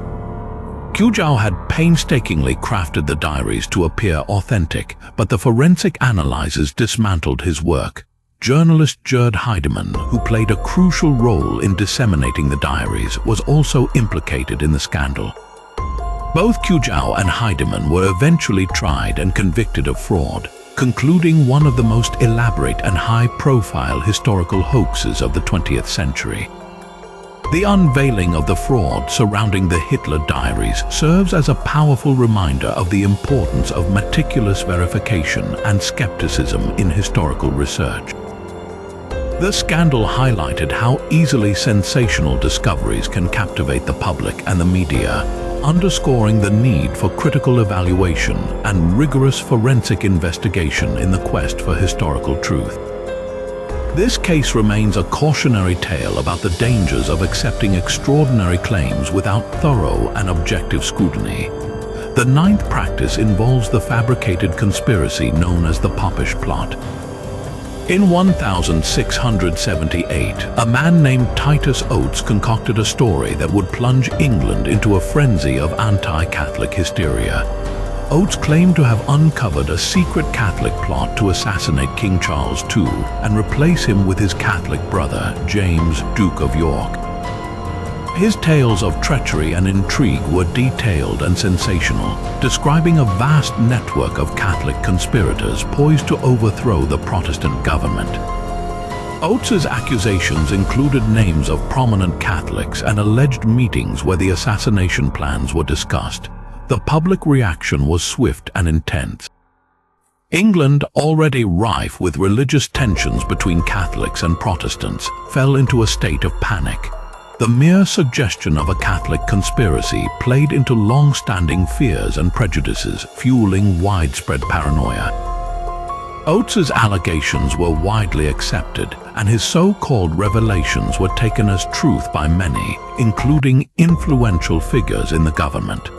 Kujau had painstakingly crafted the diaries to appear authentic, but the forensic analyzers dismantled his work. Journalist Gerd Heidemann, who played a crucial role in disseminating the diaries, was also implicated in the scandal. Both Kujau and Heidemann were eventually tried and convicted of fraud, concluding one of the most elaborate and high-profile historical hoaxes of the 20th century. The unveiling of the fraud surrounding the Hitler Diaries serves as a powerful reminder of the importance of meticulous verification and skepticism in historical research. The scandal highlighted how easily sensational discoveries can captivate the public and the media, underscoring the need for critical evaluation and rigorous forensic investigation in the quest for historical truth. This case remains a cautionary tale about the dangers of accepting extraordinary claims without thorough and objective scrutiny. The ninth practice involves the fabricated conspiracy known as the Popish plot. In 1678, a man named Titus Oates concocted a story that would plunge England into a frenzy of anti-Catholic hysteria. Oates claimed to have uncovered a secret Catholic plot to assassinate King Charles II and replace him with his Catholic brother, James, Duke of York. His tales of treachery and intrigue were detailed and sensational, describing a vast network of Catholic conspirators poised to overthrow the Protestant government. Oates's accusations included names of prominent Catholics and alleged meetings where the assassination plans were discussed. The public reaction was swift and intense. England, already rife with religious tensions between Catholics and Protestants, fell into a state of panic. The mere suggestion of a Catholic conspiracy played into long-standing fears and prejudices, fueling widespread paranoia. Oates's allegations were widely accepted, and his so-called revelations were taken as truth by many, including influential figures in the government.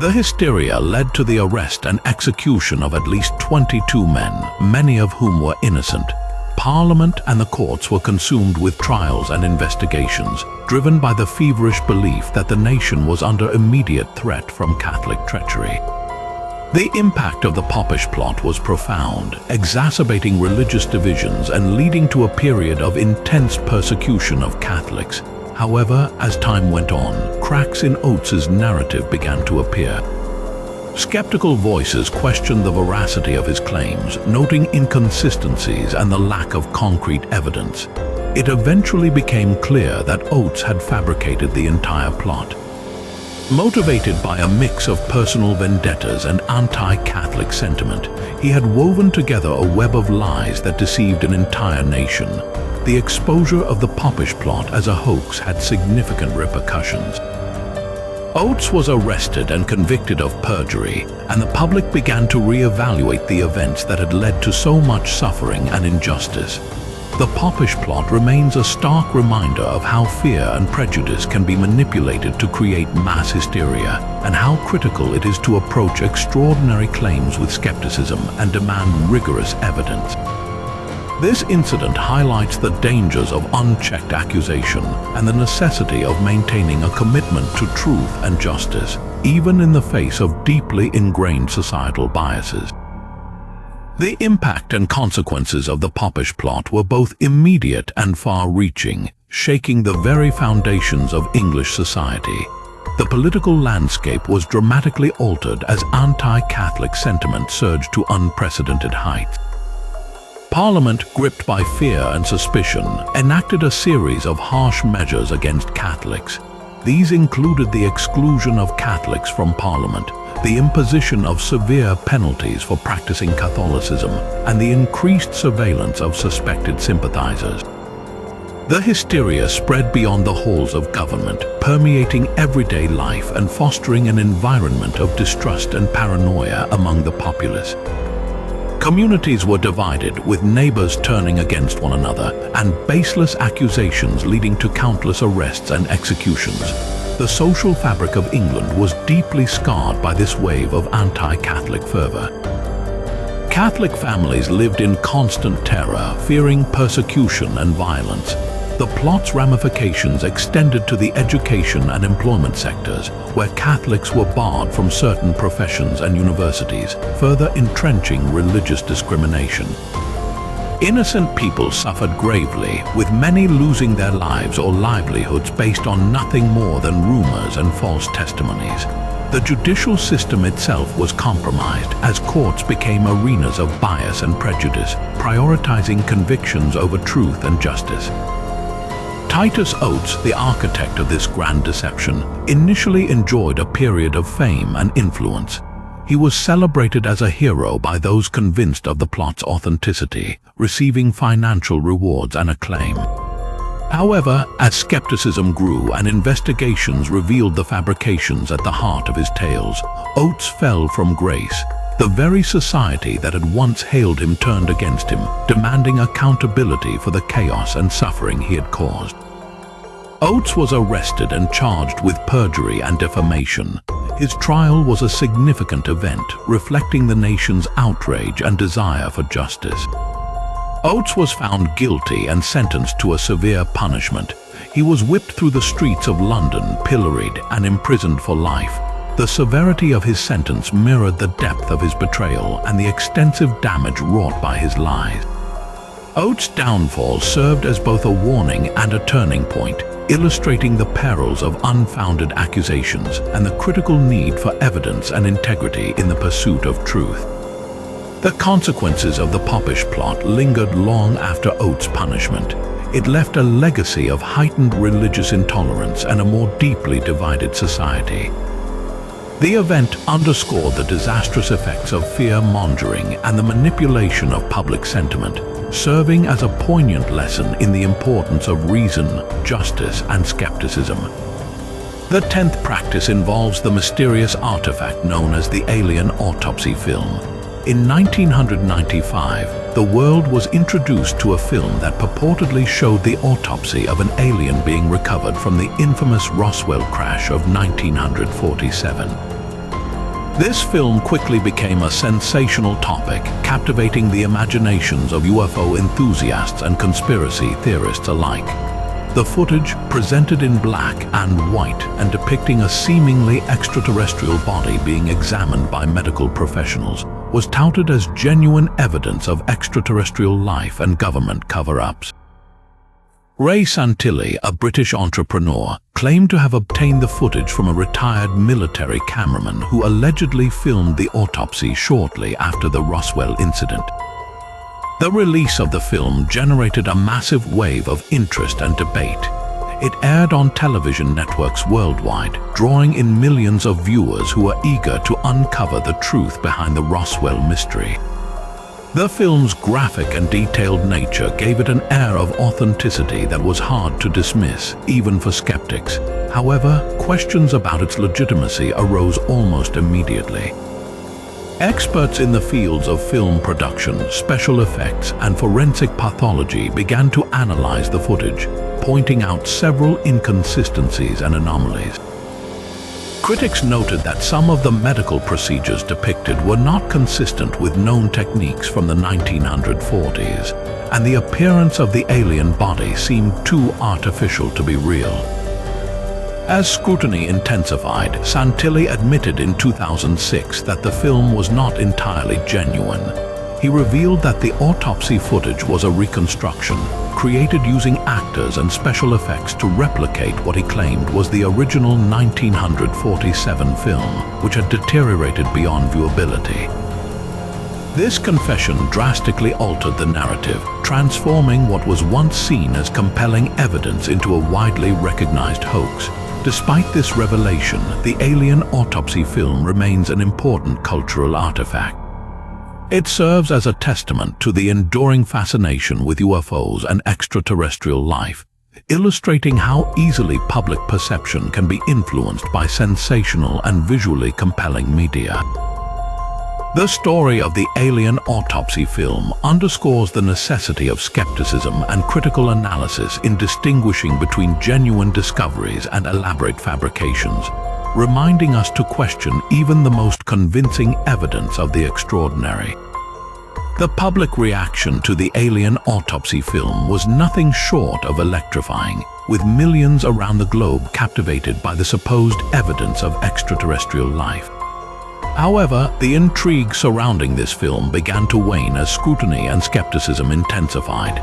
The hysteria led to the arrest and execution of at least 22 men, many of whom were innocent. Parliament and the courts were consumed with trials and investigations, driven by the feverish belief that the nation was under immediate threat from Catholic treachery. The impact of the Popish plot was profound, exacerbating religious divisions and leading to a period of intense persecution of Catholics. However, as time went on, cracks in Oates's narrative began to appear. Skeptical voices questioned the veracity of his claims, noting inconsistencies and the lack of concrete evidence. It eventually became clear that Oates had fabricated the entire plot. Motivated by a mix of personal vendettas and anti-Catholic sentiment, he had woven together a web of lies that deceived an entire nation. The exposure of the Popish plot as a hoax had significant repercussions. Oates was arrested and convicted of perjury, and the public began to re-evaluate the events that had led to so much suffering and injustice. The Popish plot remains a stark reminder of how fear and prejudice can be manipulated to create mass hysteria, and how critical it is to approach extraordinary claims with skepticism and demand rigorous evidence. This incident highlights the dangers of unchecked accusation and the necessity of maintaining a commitment to truth and justice, even in the face of deeply ingrained societal biases. The impact and consequences of the Popish plot were both immediate and far-reaching, shaking the very foundations of English society. The political landscape was dramatically altered as anti-Catholic sentiment surged to unprecedented heights. Parliament, gripped by fear and suspicion, enacted a series of harsh measures against Catholics. These included the exclusion of Catholics from Parliament, the imposition of severe penalties for practicing Catholicism, and the increased surveillance of suspected sympathizers. The hysteria spread beyond the halls of government, permeating everyday life and fostering an environment of distrust and paranoia among the populace. Communities were divided, with neighbors turning against one another, and baseless accusations leading to countless arrests and executions. The social fabric of England was deeply scarred by this wave of anti-Catholic fervor. Catholic families lived in constant terror, fearing persecution and violence. The plot's ramifications extended to the education and employment sectors, where Catholics were barred from certain professions and universities, further entrenching religious discrimination. Innocent people suffered gravely, with many losing their lives or livelihoods based on nothing more than rumors and false testimonies. The judicial system itself was compromised as courts became arenas of bias and prejudice, prioritizing convictions over truth and justice. Titus Oates, the architect of this grand deception, initially enjoyed a period of fame and influence. He was celebrated as a hero by those convinced of the plot's authenticity, receiving financial rewards and acclaim. However, as skepticism grew and investigations revealed the fabrications at the heart of his tales, Oates fell from grace. The very society that had once hailed him turned against him, demanding accountability for the chaos and suffering he had caused. Oates was arrested and charged with perjury and defamation. His trial was a significant event, reflecting the nation's outrage and desire for justice. Oates was found guilty and sentenced to a severe punishment. He was whipped through the streets of London, pilloried and imprisoned for life. The severity of his sentence mirrored the depth of his betrayal and the extensive damage wrought by his lies. Oates' downfall served as both a warning and a turning point. illustrating the perils of unfounded accusations and the critical need for evidence and integrity in the pursuit of truth. The consequences of the Popish plot lingered long after Oates' punishment. It left a legacy of heightened religious intolerance and a more deeply divided society. The event underscored the disastrous effects of fear-mongering and the manipulation of public sentiment, serving as a poignant lesson in the importance of reason, justice, and skepticism. The 10th practice involves the mysterious artifact known as the alien autopsy film. In 1995, the world was introduced to a film that purportedly showed the autopsy of an alien being recovered from the infamous Roswell crash of 1947. This film quickly became a sensational topic, captivating the imaginations of UFO enthusiasts and conspiracy theorists alike. The footage, presented in black and white and depicting a seemingly extraterrestrial body being examined by medical professionals, was touted as genuine evidence of extraterrestrial life and government cover-ups. Ray Santilli, a British entrepreneur, claimed to have obtained the footage from a retired military cameraman who allegedly filmed the autopsy shortly after the Roswell incident. The release of the film generated a massive wave of interest and debate. It aired on television networks worldwide, drawing in millions of viewers who were eager to uncover the truth behind the Roswell mystery. The film's graphic and detailed nature gave it an air of authenticity that was hard to dismiss, even for skeptics. However, questions about its legitimacy arose almost immediately. Experts in the fields of film production, special effects, and forensic pathology began to analyze the footage, pointing out several inconsistencies and anomalies. Critics noted that some of the medical procedures depicted were not consistent with known techniques from the 1940s, and the appearance of the alien body seemed too artificial to be real. As scrutiny intensified, Santilli admitted in 2006 that the film was not entirely genuine. He revealed that the autopsy footage was a reconstruction, created using actors and special effects to replicate what he claimed was the original 1947 film, which had deteriorated beyond viewability. This confession drastically altered the narrative, transforming what was once seen as compelling evidence into a widely recognized hoax. Despite this revelation, the alien autopsy film remains an important cultural artifact. It serves as a testament to the enduring fascination with UFOs and extraterrestrial life, illustrating how easily public perception can be influenced by sensational and visually compelling media. The story of the alien autopsy film underscores the necessity of skepticism and critical analysis in distinguishing between genuine discoveries and elaborate fabrications, reminding us to question even the most convincing evidence of the extraordinary. The public reaction to the alien autopsy film was nothing short of electrifying, with millions around the globe captivated by the supposed evidence of extraterrestrial life. However, the intrigue surrounding this film began to wane as scrutiny and skepticism intensified.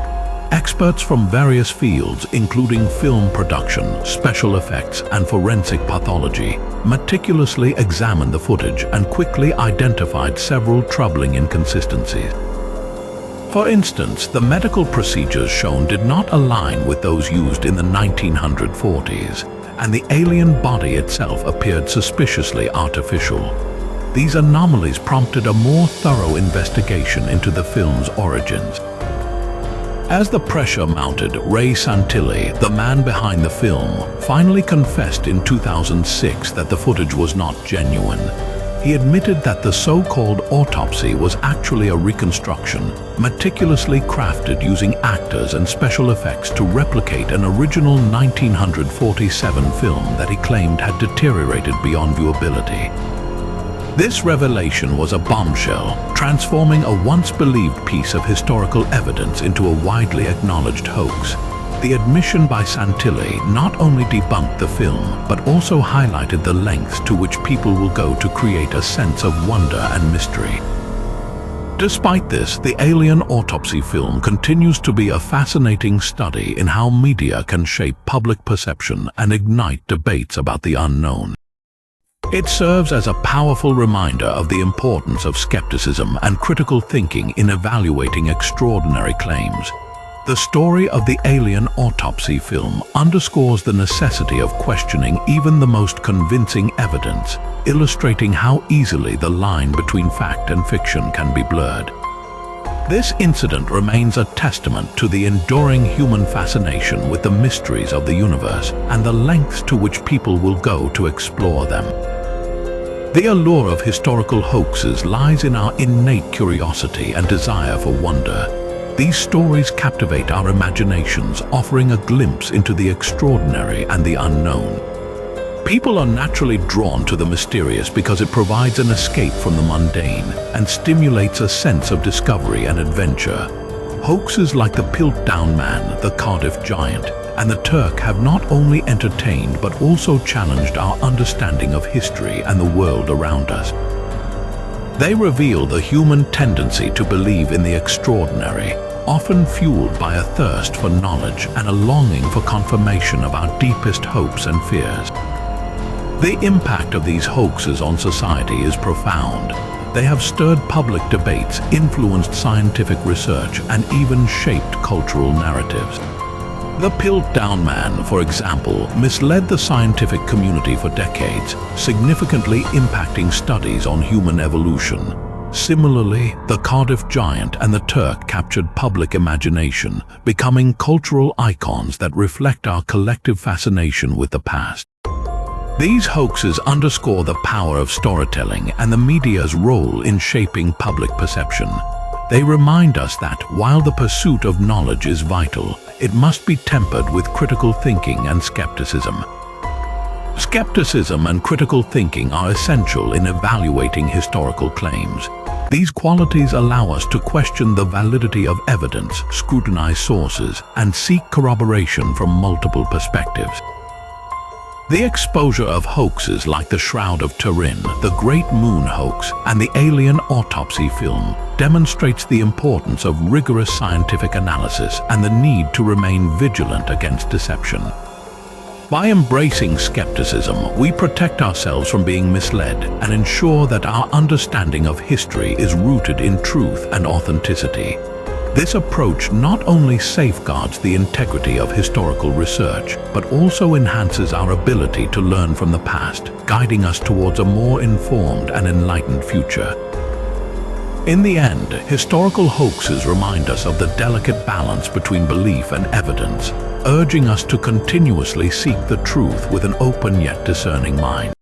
Experts from various fields, including film production, special effects, and forensic pathology, meticulously examined the footage and quickly identified several troubling inconsistencies. For instance, the medical procedures shown did not align with those used in the 1940s, and the alien body itself appeared suspiciously artificial. These anomalies prompted a more thorough investigation into the film's origins. As the pressure mounted, Ray Santilli, the man behind the film, finally confessed in 2006 that the footage was not genuine. He admitted that the so-called autopsy was actually a reconstruction, meticulously crafted using actors and special effects to replicate an original 1947 film that he claimed had deteriorated beyond viewability. This revelation was a bombshell, transforming a once-believed piece of historical evidence into a widely acknowledged hoax. The admission by Santilli not only debunked the film, but also highlighted the lengths to which people will go to create a sense of wonder and mystery. Despite this, the Alien Autopsy film continues to be a fascinating study in how media can shape public perception and ignite debates about the unknown. It serves as a powerful reminder of the importance of skepticism and critical thinking in evaluating extraordinary claims. The story of the Alien Autopsy film underscores the necessity of questioning even the most convincing evidence, illustrating how easily the line between fact and fiction can be blurred. This incident remains a testament to the enduring human fascination with the mysteries of the universe and the lengths to which people will go to explore them. The allure of historical hoaxes lies in our innate curiosity and desire for wonder. These stories captivate our imaginations, offering a glimpse into the extraordinary and the unknown. People are naturally drawn to the mysterious because it provides an escape from the mundane and stimulates a sense of discovery and adventure. Hoaxes like the Piltdown Man, the Cardiff Giant, and the Turk have not only entertained but also challenged our understanding of history and the world around us. They reveal the human tendency to believe in the extraordinary, often fueled by a thirst for knowledge and a longing for confirmation of our deepest hopes and fears. The impact of these hoaxes on society is profound. They have stirred public debates, influenced scientific research, and even shaped cultural narratives. The Piltdown Man, for example, misled the scientific community for decades, significantly impacting studies on human evolution. Similarly, the Cardiff Giant and the Turk captured public imagination, becoming cultural icons that reflect our collective fascination with the past. These hoaxes underscore the power of storytelling and the media's role in shaping public perception. They remind us that, while the pursuit of knowledge is vital, it must be tempered with critical thinking and skepticism. Skepticism and critical thinking are essential in evaluating historical claims. These qualities allow us to question the validity of evidence, scrutinize sources, and seek corroboration from multiple perspectives. The exposure of hoaxes like the Shroud of Turin, the Great Moon Hoax, and the Alien Autopsy film demonstrates the importance of rigorous scientific analysis and the need to remain vigilant against deception. By embracing skepticism, we protect ourselves from being misled and ensure that our understanding of history is rooted in truth and authenticity. This approach not only safeguards the integrity of historical research, but also enhances our ability to learn from the past, guiding us towards a more informed and enlightened future. In the end, historical hoaxes remind us of the delicate balance between belief and evidence, urging us to continuously seek the truth with an open yet discerning mind.